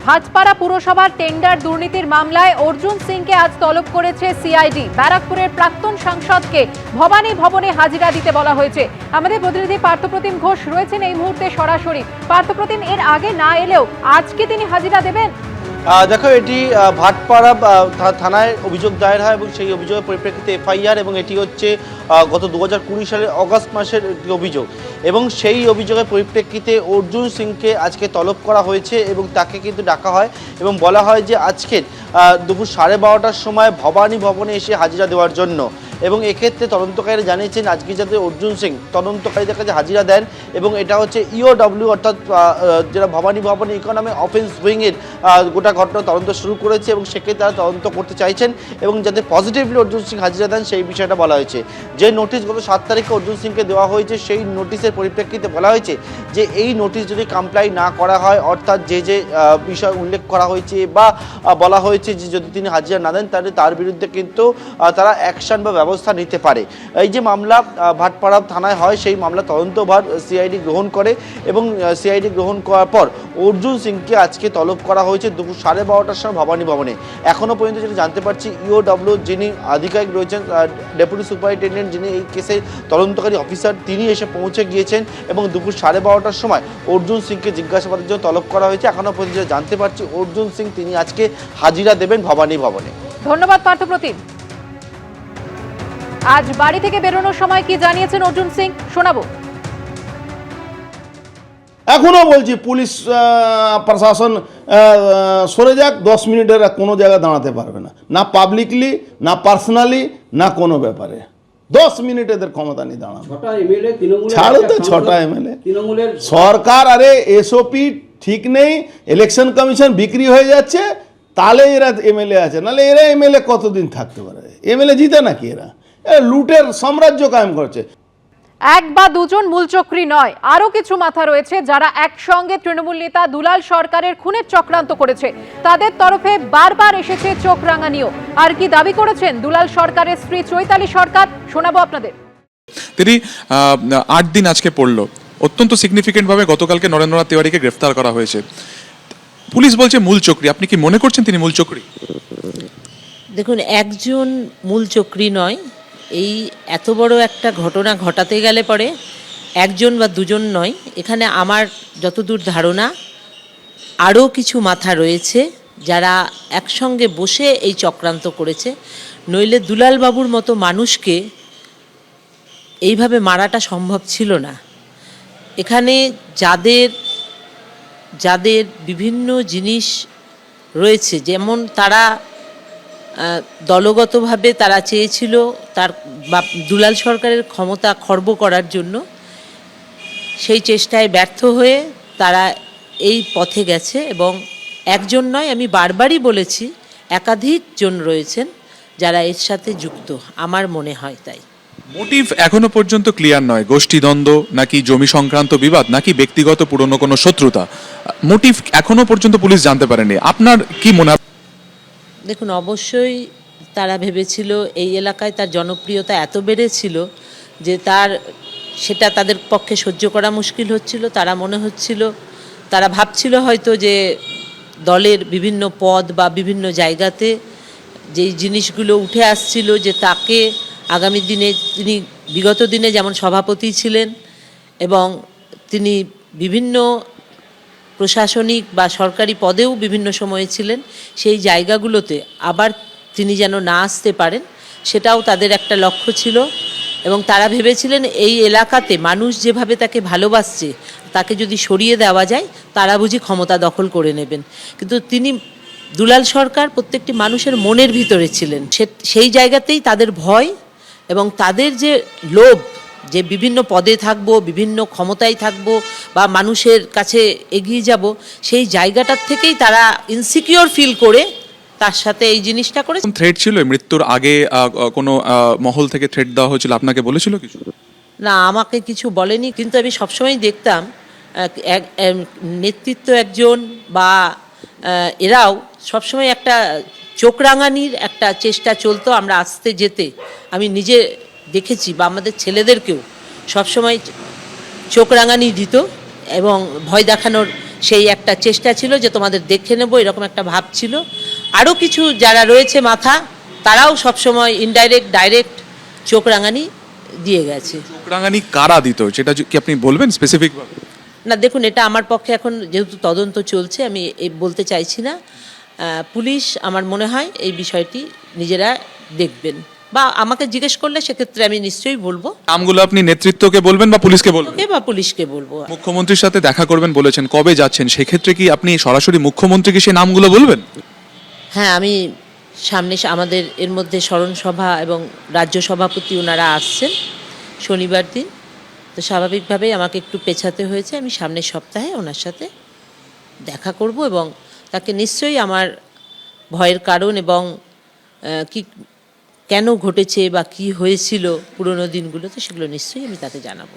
ভাটপাড়া পুরসভার টেন্ডার দুর্নীতির মামলায় অর্জুন সিংকে আজ তলব করেছে সিআইডি। ব্যারাকপুরের প্রাক্তন সাংসদকে ভবানী ভবনে হাজিরা দিতে বলা হয়েছে। আমাদের প্রতিনিধি পার্থপ্রতিম ঘোষ রয়েছেন এই মুহূর্তে সরাসরি। পার্থপ্রতিম, এর আগে না এলেও আজকে তিনি হাজিরা দেবেন। দেখো, এটি ভাটপাড়া থানায় অভিযোগ দায়ের হয় এবং সেই অভিযোগের পরিপ্রেক্ষিতে এফআইআর, এবং এটি হচ্ছে গত 2020 সালের অগাস্ট মাসের একটি অভিযোগ, এবং সেই অভিযোগের পরিপ্রেক্ষিতে অর্জুন সিংকে আজকে তলব করা হয়েছে এবং তাকে কিন্তু ডাকা হয় এবং বলা হয় যে আজকে দুপুর 12:30টার সময় ভবানী ভবনে এসে হাজিরা দেওয়ার জন্য। এবং এক্ষেত্রে তদন্তকারীরা জানিয়েছেন আজকে যাতে অর্জুন সিং তদন্তকারীদের কাছে হাজিরা দেন, এবং এটা হচ্ছে ইওডব্লিউ অর্থাৎ যেটা ভবানী ভবনে ইকোনমিক অফেন্স উইংয়ের গোটা ঘটনা তদন্ত শুরু করেছে, এবং সেক্ষেত্রে তারা তদন্ত করতে চাইছেন এবং যাতে পজিটিভলি অর্জুন সিং হাজিরা দেন সেই বিষয়টা বলা হয়েছে। যে নোটিশ গত 7 তারিখে অর্জুন সিংকে দেওয়া হয়েছে, সেই নোটিশের পরিপ্রেক্ষিতে বলা হয়েছে যে এই নোটিশ যদি কমপ্লাই না করা হয়, অর্থাৎ যে যে বিষয় উল্লেখ করা হয়েছে বা বলা হয়েছে যে যদি তিনি হাজিরা না দেন তাহলে তার বিরুদ্ধে কিন্তু তারা অ্যাকশন বা ব্যবস্থা নিতে পারে। এই যে মামলা ভাটপাড়া থানায় হয়, সেই মামলা তদন্তভার সিআইডি গ্রহণ করে এবং সিআইডি গ্রহণ করার পর অর্জুন সিংকে আজকে তলব করা হয়েছে দুপুর 12:30টার সময় ভবানী ভবনে। এখনও পর্যন্ত যেটা জানতে পারছি, ইওডব্লিউ যিনি আধিকারিক রয়েছেন, ডেপুটি সুপারিনটেন্ডেন্ট যিনি এই কেসের তদন্তকারী অফিসার, তিনি এসে পৌঁছে গিয়েছেন এবং দুপুর 12:30টার সময় অর্জুন সিংকে জিজ্ঞাসাবাদের জন্য তলব করা হয়েছে। এখনও পর্যন্ত যেটা জানতে পারছি, অর্জুন সিং তিনি আজকে হাজিরা দেবেন ভবানী ভবনে। ধন্যবাদ পার্থপ্রতিম। আজ বাড়ি থেকে বেরোনোর সময় কি জানিয়েছেন অর্জুন সিং, শোনাবো। এখনো বলছি পুলিশ প্রশাসন সরে যাক, 10 মিনিটের কোনো জায়গায় দাঁড়াতে পারবে না, না পাবলিকলি, না পার্সোনালি, না কোনো ব্যাপারে। 10 মিনিট এদের ক্ষমতা নিয়ে দাঁড়ানো। ছাড়ো তো 6টা এমএলএ সরকার, আরে এসওপি ঠিক নেই, ইলেকশন কমিশন বিক্রি হয়ে যাচ্ছে, তাহলে এরা এমএলএ আছে, নাহলে এরা এমএলএ কতদিন থাকতে পারে? এমএলএ জিতে নাকি? এরা লুটের সাম্রাজ্য কায়েম করছে। এক বা দুজন মূলচক্রী নয়, আরো কিছু মাথা রয়েছে যারা একসঙ্গে তৃণমূল নেতা দুলাল সরকারের খুনের চক্রান্ত করেছে। তাদের তরফে বারবার এসেছে চোখ রাঙানিও। আর কি দাবি করেছেন দুলাল সরকারের স্ত্রী চৈতালি সরকার, শোনাবো আপনাদের। তিনি 8 দিন আজকে পড়লো। অত্যন্ত সিগনিফিকেন্ট ভাবে গতকালকে নরেন্দ্রনাথ তিওয়ারিকে গ্রেফতার করা হয়েছে। পুলিশ বলছে মূল চক্রী। আপনি কি মনে করছেন তিনি মূল চক্রী? দেখুন, একজন মূল চক্রী নয়। এই এত বড় একটা ঘটনা ঘটাতে গেলে পরে একজন বা দুজন নয়, এখানে আমার যতদূর ধারণা আরও কিছু মাথা রয়েছে যারা একসঙ্গে বসে এই চক্রান্ত করেছে। নইলে দুলালবাবুর মতো মানুষকে এইভাবে মারাটা সম্ভব ছিল না। এখানে যাদের বিভিন্ন জিনিস রয়েছে, যেমন তারা দলগতভাবে তারা চেয়েছিল তার দুলাল সরকারের ক্ষমতা খর্ব করার জন্য, সেই চেষ্টায় ব্যর্থ হয়ে তারা এই পথে গেছে। এবং একজন নয়, আমি বারবারই বলেছি একাধিক জন রয়েছেন যারা এর সাথে যুক্ত, আমার মনে হয় তাই। মোটিভ এখনো পর্যন্ত ক্লিয়ার নয়। গোষ্ঠীদ্বন্দ্ব, নাকি জমি সংক্রান্ত বিবাদ, নাকি ব্যক্তিগত পুরনো কোনো শত্রুতা, মোটিভ এখনো পর্যন্ত পুলিশ জানতে পারেনি। আপনার কি মনে হয়? দেখুন, অবশ্যই তারা ভেবেছিল এই এলাকায় তার জনপ্রিয়তা এত বেড়েছিল যে সেটা তাদের পক্ষে সহ্য করা মুশকিল হচ্ছিল। তারা ভাবছিল হয়তো যে দলের বিভিন্ন পদ বা বিভিন্ন জায়গাতে যেই জিনিসগুলো উঠে আসছিল, যে তাকে আগামী দিনে, তিনি বিগত দিনে যেমন সভাপতি ছিলেন এবং তিনি বিভিন্ন প্রশাসনিক বা সরকারি পদেও বিভিন্ন সময়ে ছিলেন, সেই জায়গাগুলোতে আবার তিনি যেন না আসতে পারেন, সেটাও তাদের একটা লক্ষ্য ছিল। এবং তারা ভেবেছিলেন এই এলাকাতে মানুষ যেভাবে তাকে ভালোবাসছে, তাকে যদি সরিয়ে দেওয়া যায় তারা বুঝি ক্ষমতা দখল করে নেবেন। কিন্তু দুলাল সরকার প্রত্যেকটি মানুষের মনের ভিতরে ছিলেন। সেই জায়গাতেই তাদের ভয় এবং তাদের যে লোভ, যে বিভিন্ন পদে থাকবো, বিভিন্ন ক্ষমতায় থাকবো বা মানুষের কাছে এগিয়ে যাব, সেই জায়গাটার থেকেই তারা ইনসিকিউর ফিল করে তার সাথে এই জিনিসটা করে। থ্রেট ছিল মৃত্যুর আগে? কোনো মহল থেকে থ্রেট দেওয়া হয়েছিল? আপনাকে বলেছিল কিছু? না, আমাকে কিছু বলেনি, কিন্তু আমি সবসময় দেখতাম নেতৃত্ব একজন বা এরাও সবসময় একটা চোখ রাঙানির একটা চেষ্টা চলতো। আমরা আসতে যেতে আমি নিজে দেখেছি, বা আমাদের ছেলেদেরকেও সবসময় চোখ রাঙানি দিত এবং ভয় দেখানোর সেই একটা চেষ্টা ছিল যে তোমাদের দেখে নেব, এরকম একটা ভাব ছিল। আরও কিছু যারা রয়েছে মাথা, তারাও সবসময় ইনডাইরেক্ট ডাইরেক্ট চোখ রাঙানি দিয়ে গেছে। চোখরাঙানি কারা দিত সেটা কি আপনি বলবেন স্পেসিফিক? না দেখুন, এটা আমার পক্ষে এখন যেহেতু তদন্ত চলছে আমি বলতে চাইছি না। পুলিশ আমার মনে হয় এই বিষয়টি নিজেরা দেখবেন, বা আমাকে জিজ্ঞেস করলে সেক্ষেত্রে আমি নিশ্চয়ই বলবো। নামগুলো আপনি নেতৃত্বকে বলবেন বা পুলিশকে বলবেন? বা পুলিশকে বলবো। মুখ্যমন্ত্রীর সাথে দেখা করবেন বলেছেন, কবে যাচ্ছেন? সেক্ষেত্রে কি আপনি সরাসরি মুখ্যমন্ত্রীকে সেই নামগুলো বলবেন? হ্যাঁ, আমি সামনে আমাদের এর মধ্যে স্মরণ সভা এবং রাজ্য সভাপতি ওনারা আসছেন শনিবার দিন, তো স্বাভাবিকভাবেই আমাকে একটু পেছাতে হয়েছে। আমি সামনের সপ্তাহে ওনার সাথে দেখা করব এবং তাকে নিশ্চয়ই আমার ভয়ের কারণ এবং কি কেন ঘটেছে বা কি হয়েছিল পুরনো দিনগুলোতে, সেগুলো নিশ্চয়ই আমি তাকে জানাবো।